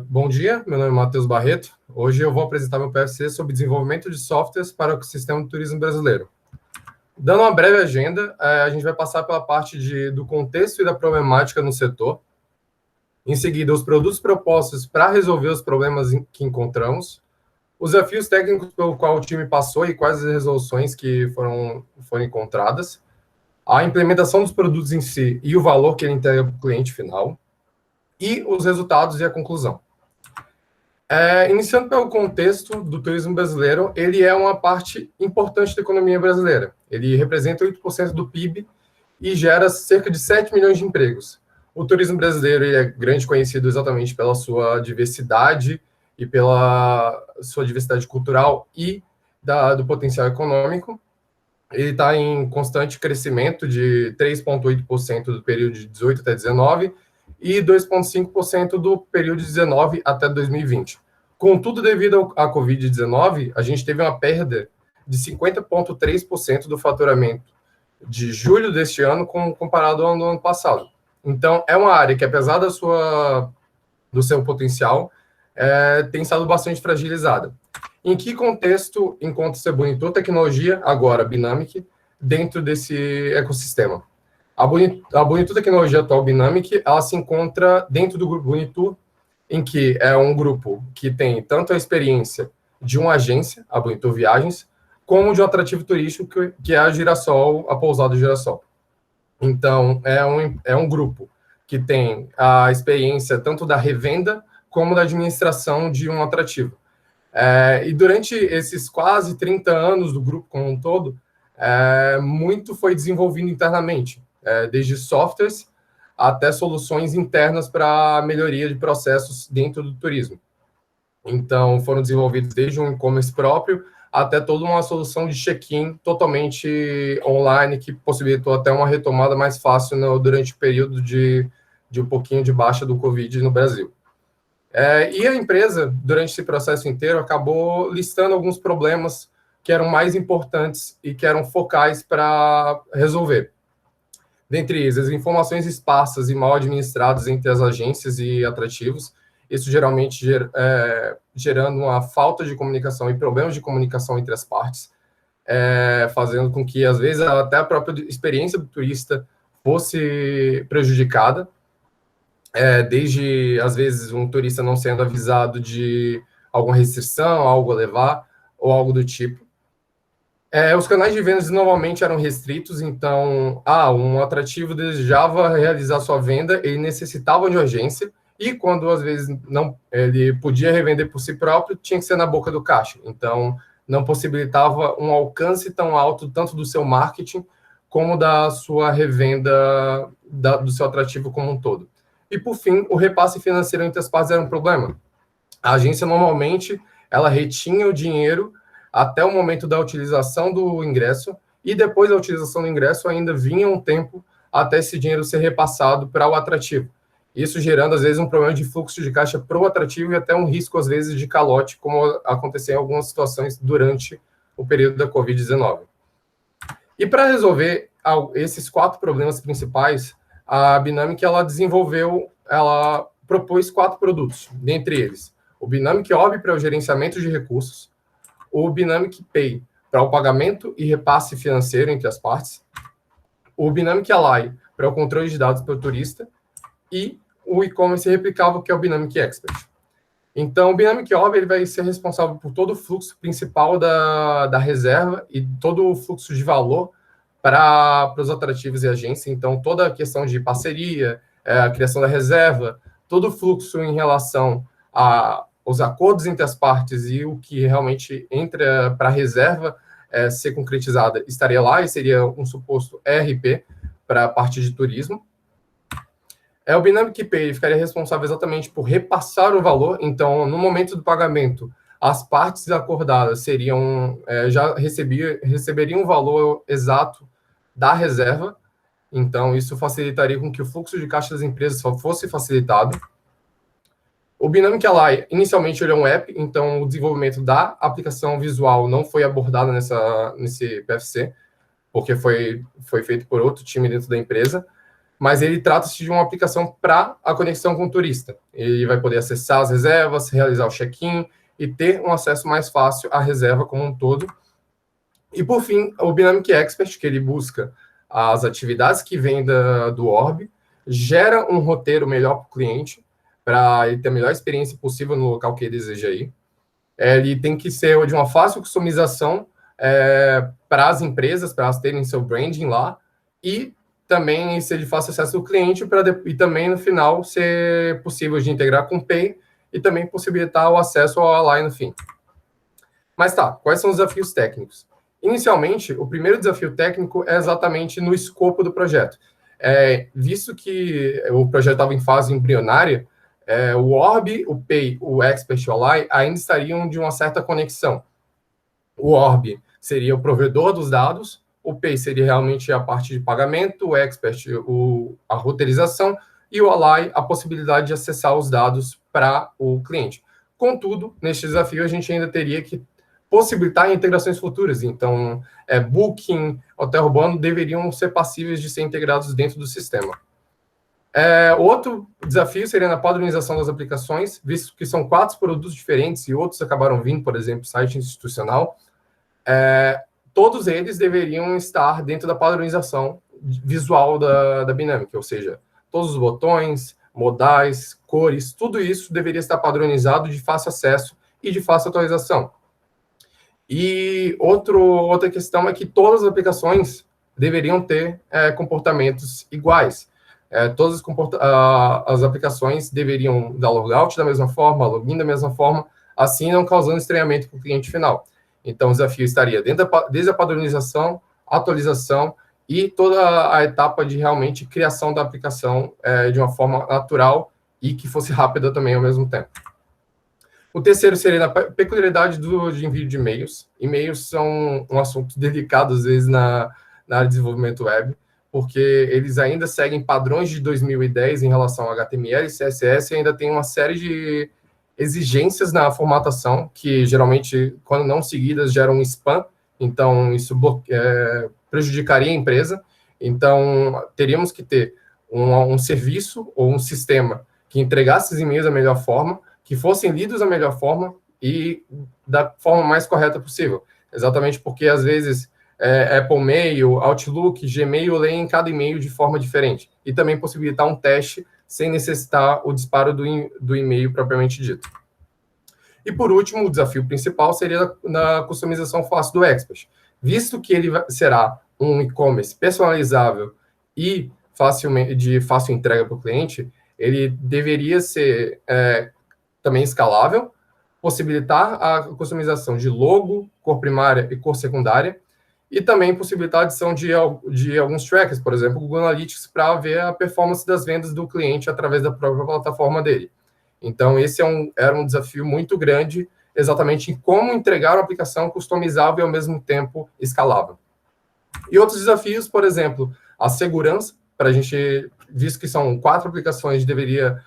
Bom dia, meu nome é Matheus Barreto. Hoje eu vou apresentar meu PFC sobre desenvolvimento de softwares para o ecossistema do turismo brasileiro. Dando uma breve agenda, a gente vai passar pela parte do contexto e da problemática no setor. Em seguida, os produtos propostos para resolver os problemas que encontramos, os desafios técnicos pelo qual o time passou e quais as resoluções que foram encontradas, a implementação dos produtos em si e o valor que ele entrega para o cliente final, e os resultados e a conclusão. Iniciando pelo contexto do turismo brasileiro, ele é uma parte importante da economia brasileira. Ele representa 8% do PIB e gera cerca de 7 milhões de empregos. O turismo brasileiro ele é grande conhecido exatamente pela sua diversidade e pela sua diversidade cultural e do potencial econômico. Ele está em constante crescimento de 3,8% do período de 18 até 19 e 2,5% do período de 19 até 2020. Contudo, devido à Covid-19, a gente teve uma perda de 50,3% do faturamento de julho deste ano comparado ao ano passado. Então, é uma área que, apesar do seu potencial, tem estado bastante fragilizada. Em que contexto encontra-se a Bonitur Tecnologia, agora Binamic, dentro desse ecossistema? A Bonitur Tecnologia atual Binamic, ela se encontra dentro do grupo Bonitur, em que é um grupo que tem tanto a experiência de uma agência, a Bonitur Viagens, como de um atrativo turístico, que é a Girassol, a pousada Girassol. Então, é um grupo que tem a experiência tanto da revenda como da administração de um atrativo. E durante esses quase 30 anos do grupo como um todo, muito foi desenvolvido internamente, desde softwares até soluções internas para melhoria de processos dentro do turismo. Então, foram desenvolvidos desde um e-commerce próprio até toda uma solução de check-in totalmente online, que possibilitou até uma retomada mais fácil durante o período de um pouquinho de baixa do Covid no Brasil. E a empresa, durante esse processo inteiro, acabou listando alguns problemas que eram mais importantes e que eram focais para resolver. Dentre eles, as informações esparsas e mal administradas entre as agências e atrativos, isso geralmente gerando uma falta de comunicação e problemas de comunicação entre as partes, fazendo com que, às vezes, até a própria experiência do turista fosse prejudicada, desde, às vezes, um turista não sendo avisado de alguma restrição, algo a levar, ou algo do tipo. Os canais de vendas normalmente eram restritos, então, um atrativo desejava realizar sua venda, ele necessitava de uma agência, e quando, às vezes, não, ele podia revender por si próprio, tinha que ser na boca do caixa. Então, não possibilitava um alcance tão alto, tanto do seu marketing, como da sua revenda, do seu atrativo como um todo. E, por fim, o repasse financeiro entre as partes era um problema. A agência, normalmente, ela retinha o dinheiro até o momento da utilização do ingresso, e depois da utilização do ingresso ainda vinha um tempo até esse dinheiro ser repassado para o atrativo. Isso gerando, às vezes, um problema de fluxo de caixa para o atrativo e até um risco, às vezes, de calote, como aconteceu em algumas situações durante o período da Covid-19. E para resolver esses 4 problemas principais, a Binamic ela propôs 4 produtos, dentre eles o Binamic Ob para o gerenciamento de recursos, o Binamic Pay para o pagamento e repasse financeiro entre as partes, o Binamic Ally para o controle de dados para o turista e o e-commerce replicável, que é o Binamic Expert. Então, o Binamic Ob ele vai ser responsável por todo o fluxo principal da reserva e todo o fluxo de valor para os atrativos e agência. Então, toda a questão de parceria, a criação da reserva, todo o fluxo em relação aos acordos entre as partes e o que realmente entra para a reserva ser concretizada estaria lá, e seria um suposto ERP para a parte de turismo. O Binamic Pay ficaria responsável exatamente por repassar o valor. Então, no momento do pagamento, as partes acordadas já receberiam o valor exato da reserva. Então, isso facilitaria com que o fluxo de caixa das empresas fosse facilitado. O Binamic Ally, inicialmente, ele é um app, então o desenvolvimento da aplicação visual não foi abordado nesse PFC, porque foi feito por outro time dentro da empresa. mas ele trata-se de uma aplicação para a conexão com o turista. Ele vai poder acessar as reservas, realizar o check-in e ter um acesso mais fácil à reserva como um todo. E, por fim, o Dynamic Expert, que ele busca as atividades que vêm do Orb, gera um roteiro melhor para o cliente, para ele ter a melhor experiência possível no local que ele deseja ir. Ele tem que ser de uma fácil customização para as empresas, para elas terem seu branding lá, e também ser de fácil acesso do cliente, e também, no final, ser possível de integrar com o Pay, e também possibilitar o acesso ao Ally no fim. Mas tá, quais são os desafios técnicos? Inicialmente, o primeiro desafio técnico é exatamente no escopo do projeto. Visto que o projeto estava em fase embrionária, o Orb, o Pay, o Expert e o Ally ainda estariam de uma certa conexão. O Orb seria o provedor dos dados, o Pay seria realmente a parte de pagamento, o Expert a roteirização, e o Ally a possibilidade de acessar os dados para o cliente. Contudo, neste desafio, a gente ainda teria que possibilitar integrações futuras. Então, Booking, Hotel Urbano deveriam ser passíveis de ser integrados dentro do sistema. Outro desafio seria na padronização das aplicações, visto que são 4 produtos diferentes e outros acabaram vindo, por exemplo, site institucional. Todos eles deveriam estar dentro da padronização visual da Dynamic, ou seja, todos os botões, modais, cores, tudo isso deveria estar padronizado de fácil acesso e de fácil atualização. E outra questão é que todas as aplicações deveriam ter comportamentos iguais. Todas as aplicações deveriam dar logout da mesma forma, login da mesma forma, assim não causando estranhamento para o cliente final. Então, o desafio estaria desde a padronização, atualização e toda a etapa de realmente criação da aplicação de uma forma natural e que fosse rápida também ao mesmo tempo. O terceiro seria a peculiaridade de envio de e-mails. E-mails são um assunto delicado, às vezes, na área de desenvolvimento web, porque eles ainda seguem padrões de 2010 em relação ao HTML e CSS e ainda tem uma série de exigências na formatação, que geralmente, quando não seguidas, geram spam. Então, isso prejudicaria a empresa. Então, teríamos que ter um serviço ou um sistema que entregasse os e-mails da melhor forma, que fossem lidos da melhor forma e da forma mais correta possível. Exatamente porque, às vezes, Apple Mail, Outlook, Gmail leem cada e-mail de forma diferente. E também possibilitar um teste sem necessitar o disparo do e-mail propriamente dito. E, por último, o desafio principal seria na customização fácil do Expert. Visto que ele será um e-commerce personalizável e de fácil entrega para o cliente, ele deveria ser também escalável, possibilitar a customização de logo, cor primária e cor secundária, e também possibilitar a adição de alguns trackers, por exemplo, o Google Analytics, para ver a performance das vendas do cliente através da própria plataforma dele. Então, esse era um desafio muito grande, exatamente em como entregar uma aplicação customizável e, ao mesmo tempo, escalável. E outros desafios, por exemplo, a segurança, para a gente, visto que são 4 aplicações, deveria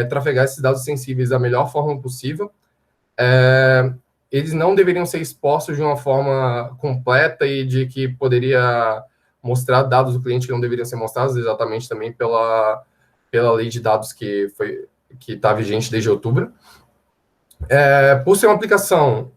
trafegar esses dados sensíveis da melhor forma possível. Eles não deveriam ser expostos de uma forma completa e de que poderia mostrar dados do cliente que não deveriam ser mostrados, exatamente também pela lei de dados que está vigente desde outubro. Por ser uma aplicação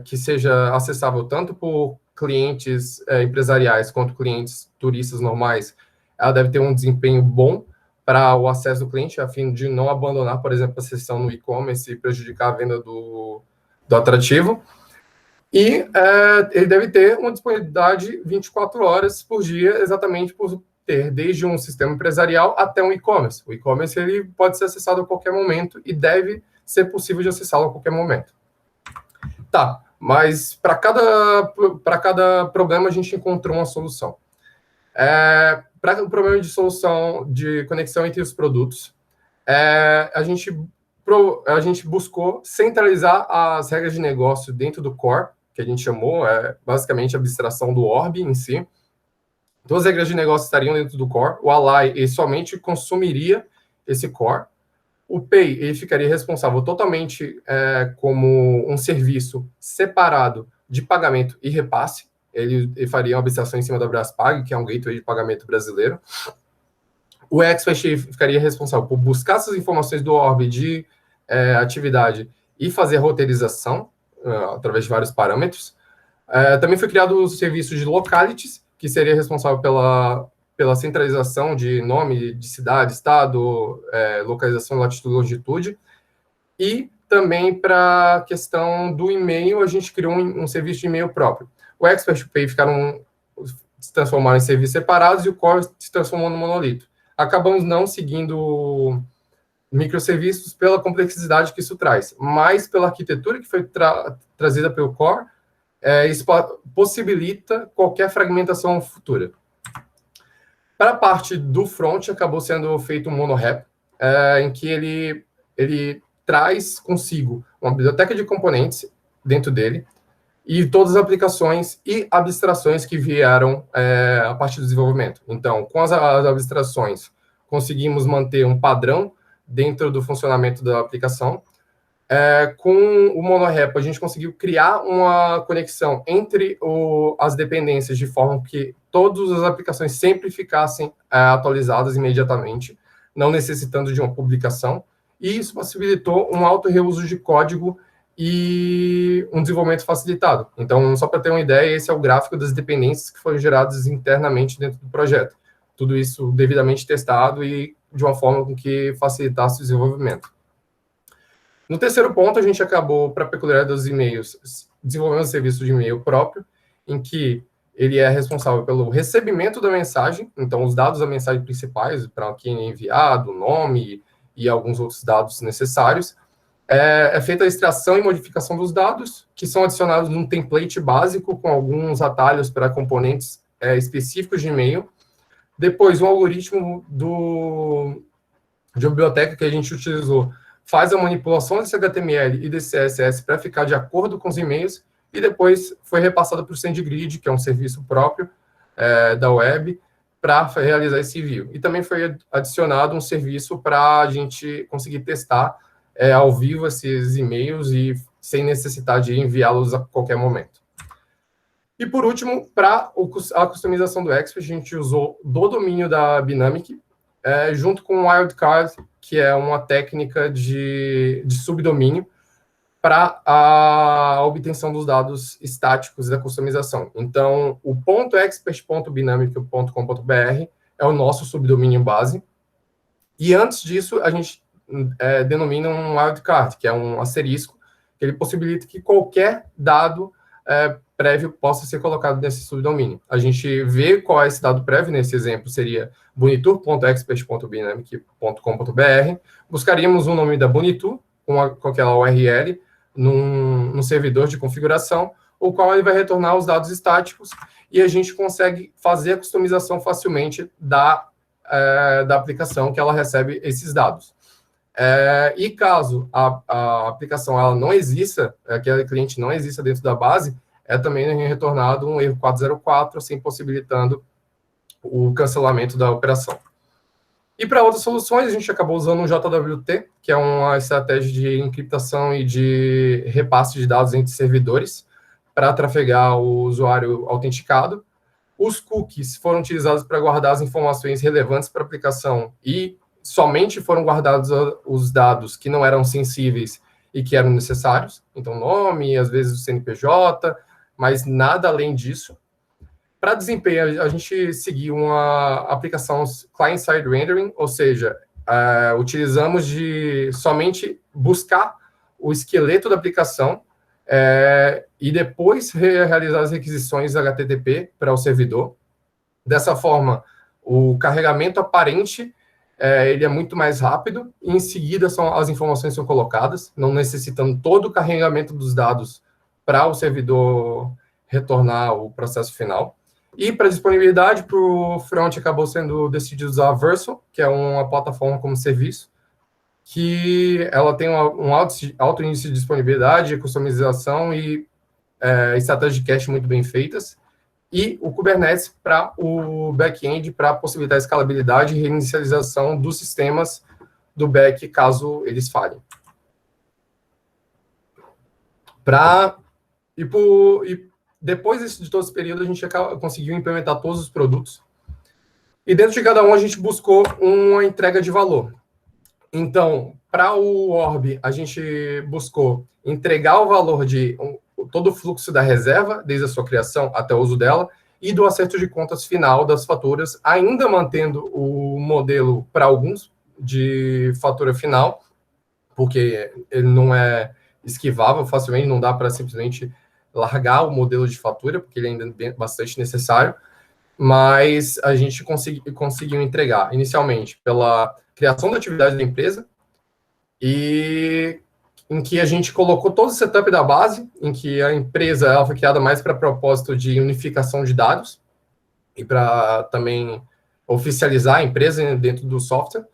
que seja acessável tanto por clientes empresariais quanto clientes turistas normais, ela deve ter um desempenho bom para o acesso do cliente, a fim de não abandonar, por exemplo, a seção no e-commerce e prejudicar a venda do atrativo. E ele deve ter uma disponibilidade 24 horas por dia, exatamente por ter desde um sistema empresarial até um e-commerce. O e-commerce ele pode ser acessado a qualquer momento e deve ser possível de acessá-lo a qualquer momento. Tá, mas para cada problema a gente encontrou uma solução. Para o problema de solução de conexão entre os produtos, a gente buscou centralizar as regras de negócio dentro do core, que a gente chamou, basicamente a abstração do Orb em si. Então, as regras de negócio estariam dentro do core. O Ally ele somente consumiria esse core. O Pay ele ficaria responsável totalmente como um serviço separado de pagamento e repasse. Ele faria uma abstração em cima da Braspag, que é um gateway de pagamento brasileiro. O expert ficaria responsável por buscar essas informações do orb de atividade e fazer a roteirização através de vários parâmetros. Também foi criado o serviço de localities, que seria responsável pela centralização de nome de cidade, estado, localização, latitude e longitude. E também para a questão do e-mail, a gente criou um serviço de e-mail próprio. O Expert e o Pay se transformaram em serviços separados e o Core se transformou no monolito. Acabamos não seguindo microserviços pela complexidade que isso traz, mas pela arquitetura que foi trazida pelo Core, isso possibilita qualquer fragmentação futura. Para a parte do front, acabou sendo feito um monorep, em que ele traz consigo uma biblioteca de componentes dentro dele e todas as aplicações e abstrações que vieram a partir do desenvolvimento. Então, com as abstrações, conseguimos manter um padrão dentro do funcionamento da aplicação. Com o monorep, a gente conseguiu criar uma conexão entre as dependências de forma que todas as aplicações sempre ficassem atualizadas imediatamente, não necessitando de uma publicação, e isso possibilitou um alto reuso de código e um desenvolvimento facilitado. Então, só para ter uma ideia, esse é o gráfico das dependências que foram geradas internamente dentro do projeto. Tudo isso devidamente testado e de uma forma que facilitasse o desenvolvimento. No terceiro ponto, a gente acabou, para a peculiaridade dos e-mails, desenvolvendo um serviço de e-mail próprio, em que ele é responsável pelo recebimento da mensagem, então os dados da mensagem principais, para quem é enviado, nome e alguns outros dados necessários. É feita a extração e modificação dos dados, que são adicionados num template básico com alguns atalhos para componentes específicos de e-mail. Depois, um algoritmo de biblioteca que a gente utilizou faz a manipulação desse HTML e desse CSS para ficar de acordo com os e-mails, e depois foi repassado para o SendGrid, que é um serviço próprio da web, para realizar esse envio. E também foi adicionado um serviço para a gente conseguir testar ao vivo esses e-mails e sem necessidade de enviá-los a qualquer momento. E, por último, para a customização do Expert, a gente usou do domínio da Binamic, junto com o Wildcard, que é uma técnica de subdomínio para a obtenção dos dados estáticos da customização. Então, o .expert.binamic.com.br é o nosso subdomínio base. E antes disso, a gente denomina um wildcard, que é um asterisco, que ele possibilita que qualquer dado prévio possa ser colocado nesse subdomínio. A gente vê qual é esse dado prévio, nesse exemplo seria bonitur.expert.binamic.com.br, buscaríamos o nome da Bonitur, com aquela URL, num servidor de configuração, o qual ele vai retornar os dados estáticos, e a gente consegue fazer a customização facilmente da aplicação que ela recebe esses dados. E caso a aplicação ela não exista, aquele cliente não exista dentro da base, também retornado um erro 404, assim possibilitando o cancelamento da operação. E para outras soluções, a gente acabou usando o JWT, que é uma estratégia de encriptação e de repasse de dados entre servidores para trafegar o usuário autenticado. Os cookies foram utilizados para guardar as informações relevantes para a aplicação e somente foram guardados os dados que não eram sensíveis e que eram necessários. Então, nome, às vezes o CNPJ, mas nada além disso. Para desempenho, a gente seguiu uma aplicação client-side rendering, ou seja, utilizamos de somente buscar o esqueleto da aplicação e depois realizar as requisições HTTP para o servidor. Dessa forma, o carregamento aparente ele é muito mais rápido, e em seguida as informações são colocadas, não necessitando todo o carregamento dos dados para o servidor retornar o processo final. E para disponibilidade, para o front acabou sendo decidido usar a Verso, que é uma plataforma como serviço, que ela tem um alto índice de disponibilidade, customização e estratégias de cache muito bem feitas, e o Kubernetes para o back-end, para possibilitar a escalabilidade e reinicialização dos sistemas do back, caso eles falhem. Depois de todo esse período, a gente conseguiu implementar todos os produtos. E dentro de cada um, a gente buscou uma entrega de valor. Então, para o Orb, a gente buscou entregar o valor de todo o fluxo da reserva, desde a sua criação até o uso dela, e do acerto de contas final das faturas, ainda mantendo o modelo para alguns de fatura final, porque ele não é esquivável facilmente, não dá para simplesmente largar o modelo de fatura, porque ele ainda é bastante necessário, mas a gente conseguiu entregar, inicialmente, pela criação da atividade da empresa, e em que a gente colocou todo o setup da base, em que a empresa ela foi criada mais para propósito de unificação de dados e para também oficializar a empresa dentro do software.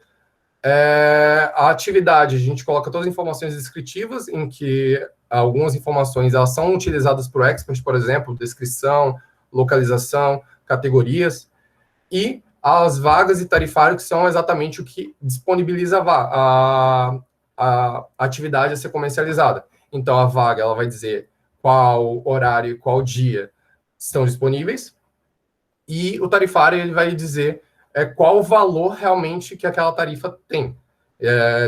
A atividade, a gente coloca todas as informações descritivas, em que algumas informações elas são utilizadas por expert, por exemplo, descrição, localização, categorias, e as vagas e tarifário, que são exatamente o que disponibiliza a atividade a ser comercializada. Então, a vaga ela vai dizer qual horário e qual dia estão disponíveis, e o tarifário ele vai dizer qual o valor realmente que aquela tarifa tem,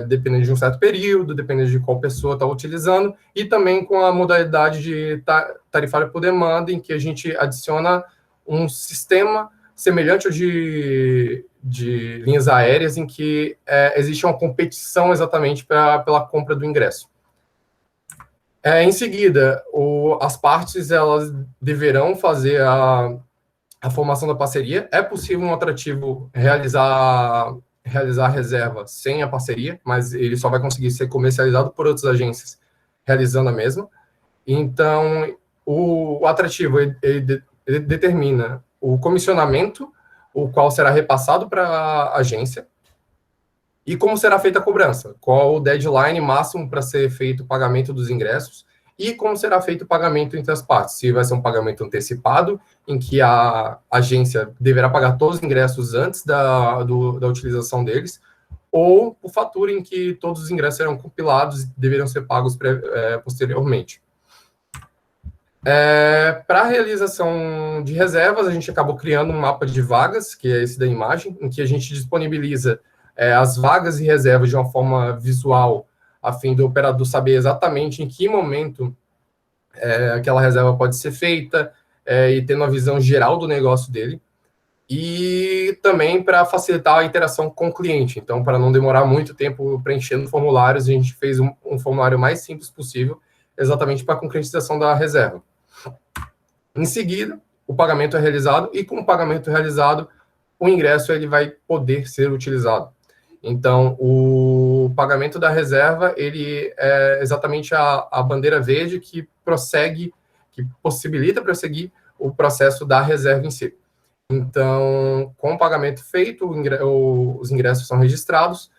dependendo de um certo período, dependendo de qual pessoa está utilizando, e também com a modalidade de tarifário por demanda, em que a gente adiciona um sistema semelhante ao de linhas aéreas, em que existe uma competição exatamente pela compra do ingresso. Em seguida, as partes elas deverão fazer a formação da parceria. É possível um atrativo realizar a reserva sem a parceria, mas ele só vai conseguir ser comercializado por outras agências realizando a mesma. Então, o atrativo ele determina o comissionamento, o qual será repassado para a agência, e como será feita a cobrança, qual o deadline máximo para ser feito o pagamento dos ingressos, e como será feito o pagamento entre as partes, se vai ser um pagamento antecipado, em que a agência deverá pagar todos os ingressos antes da utilização deles, ou por fatura, em que todos os ingressos serão compilados e deverão ser pagos posteriormente. Para a realização de reservas, a gente acabou criando um mapa de vagas, que é esse da imagem, em que a gente disponibiliza as vagas e reservas de uma forma visual, a fim do operador saber exatamente em que momento aquela reserva pode ser feita, e tendo uma visão geral do negócio dele, e também para facilitar a interação com o cliente. Então, para não demorar muito tempo preenchendo formulários, a gente fez um formulário mais simples possível, exatamente para a concretização da reserva. Em seguida, o pagamento é realizado, e com o pagamento realizado, o ingresso ele vai poder ser utilizado. Então, o pagamento da reserva, ele é exatamente a bandeira verde que possibilita prosseguir o processo da reserva em si. Então, com o pagamento feito, os ingressos são registrados,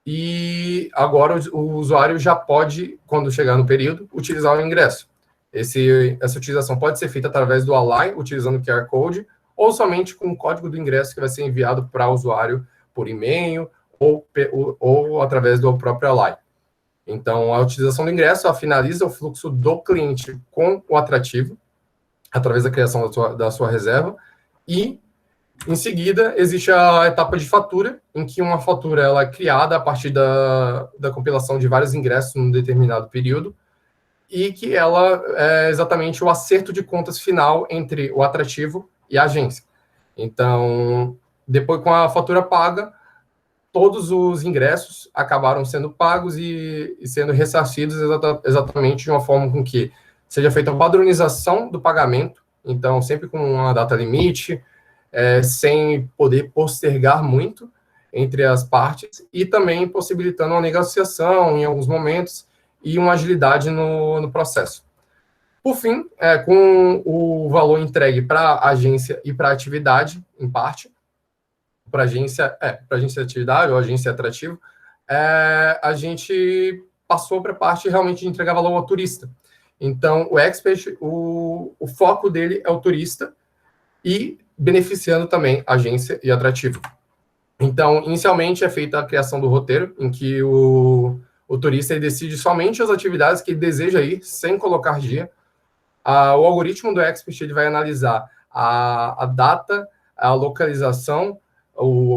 e agora o usuário já pode, quando chegar no período, utilizar o ingresso. Essa utilização pode ser feita através do Align, utilizando o QR Code, ou somente com o código do ingresso que vai ser enviado para o usuário por e-mail ou através do próprio Align. Então, a utilização do ingresso finaliza o fluxo do cliente com o atrativo, através da criação da sua reserva, e, em seguida, existe a etapa de fatura, em que uma fatura ela é criada a partir da compilação de vários ingressos num determinado período, e que ela é exatamente o acerto de contas final entre o atrativo e a agência. Então, depois, com a fatura paga, todos os ingressos acabaram sendo pagos e sendo ressarcidos exatamente de uma forma com que seja feita a padronização do pagamento, então sempre com uma data limite, sem poder postergar muito entre as partes, e também possibilitando uma negociação em alguns momentos e uma agilidade no processo. Por fim, com o valor entregue para a agência e para a atividade, em parte, para a agência de atividade ou agência atrativo, a gente passou para a parte realmente de entregar valor ao turista. Então, o Expert, o foco dele é o turista, e beneficiando também a agência e atrativo. Então, inicialmente é feita a criação do roteiro, em que o turista ele decide somente as atividades que ele deseja ir, sem colocar dia. O algoritmo do Expert ele vai analisar a data, a localização,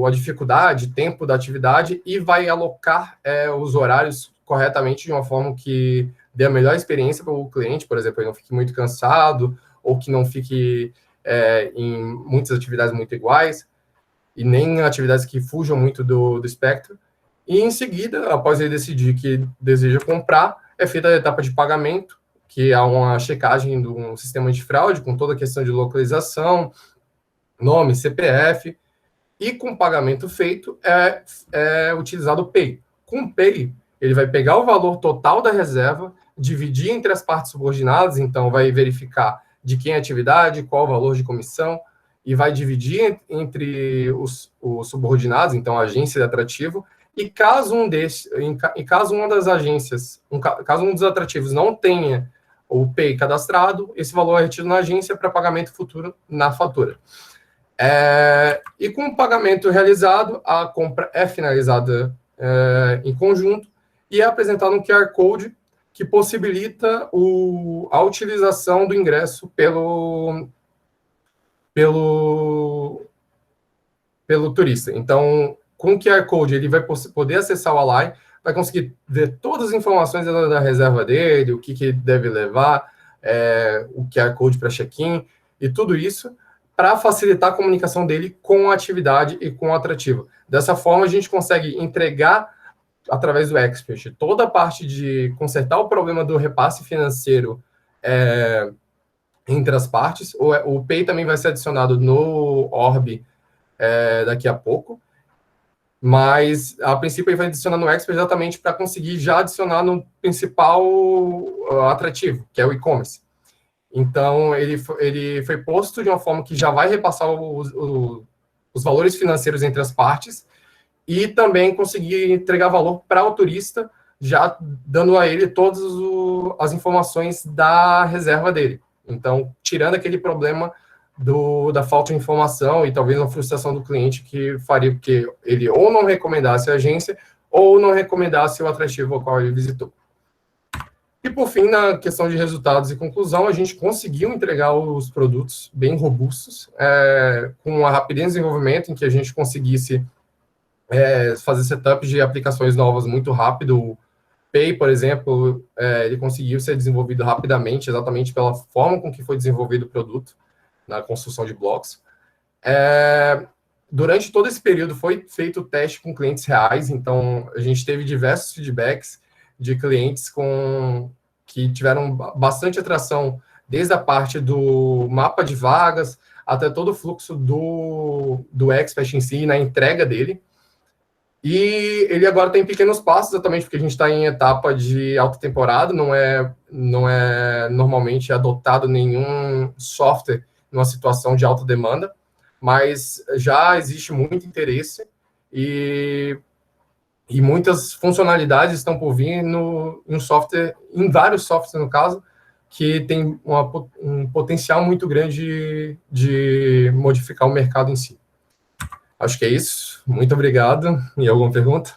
a dificuldade, tempo da atividade e vai alocar os horários corretamente de uma forma que dê a melhor experiência para o cliente, por exemplo, ele não fique muito cansado ou que não fique em muitas atividades muito iguais e nem em atividades que fujam muito do espectro. E, em seguida, após ele decidir que deseja comprar, é feita a etapa de pagamento, que é uma checagem de um sistema antifraude, com toda a questão de localização, nome, CPF, e com o pagamento feito, é utilizado o Pay. Com o Pay, ele vai pegar o valor total da reserva, dividir entre as partes subordinadas, então vai verificar de quem é a atividade, qual o valor de comissão, e vai dividir entre os subordinados, então a agência de atrativo, e caso caso uma das agências, caso um dos atrativos não tenha o Pay cadastrado, esse valor é retido na agência para pagamento futuro na fatura. E com o pagamento realizado, a compra é finalizada em conjunto e é apresentado um QR Code que possibilita a utilização do ingresso pelo turista. Então, com o QR Code, ele vai poder acessar o Ally, vai conseguir ver todas as informações da reserva dele, o que deve levar, o QR Code para check-in e tudo isso, para facilitar a comunicação dele com a atividade e com o atrativo. Dessa forma, a gente consegue entregar, através do Expert, toda a parte de consertar o problema do repasse financeiro entre as partes. O Pay também vai ser adicionado no Orb daqui a pouco, mas, a princípio, ele vai adicionar no Expert exatamente para conseguir já adicionar no principal atrativo, que é o e-commerce. Então, ele foi posto de uma forma que já vai repassar os valores financeiros entre as partes e também conseguir entregar valor para o turista, já dando a ele todas as informações da reserva dele. Então, tirando aquele problema da falta de informação e talvez uma frustração do cliente que faria que ele ou não recomendasse a agência ou não recomendasse o atrativo ao qual ele visitou. E, por fim, na questão de resultados e conclusão, a gente conseguiu entregar os produtos bem robustos, com a rapidez de desenvolvimento, em que a gente conseguisse fazer setup de aplicações novas muito rápido. O Pay, por exemplo, ele conseguiu ser desenvolvido rapidamente, exatamente pela forma com que foi desenvolvido o produto, na construção de blocos. Durante todo esse período, foi feito o teste com clientes reais, então a gente teve diversos feedbacks de clientes que tiveram bastante atração, desde a parte do mapa de vagas, até todo o fluxo do Expert em si, na entrega dele. E ele agora tem pequenos passos, exatamente porque a gente está em etapa de alta temporada, não é normalmente adotado nenhum software numa situação de alta demanda, mas já existe muito interesse e muitas funcionalidades estão por vir em vários softwares, no caso, que tem um potencial muito grande de modificar o mercado em si. Acho que é isso. Muito obrigado. E alguma pergunta?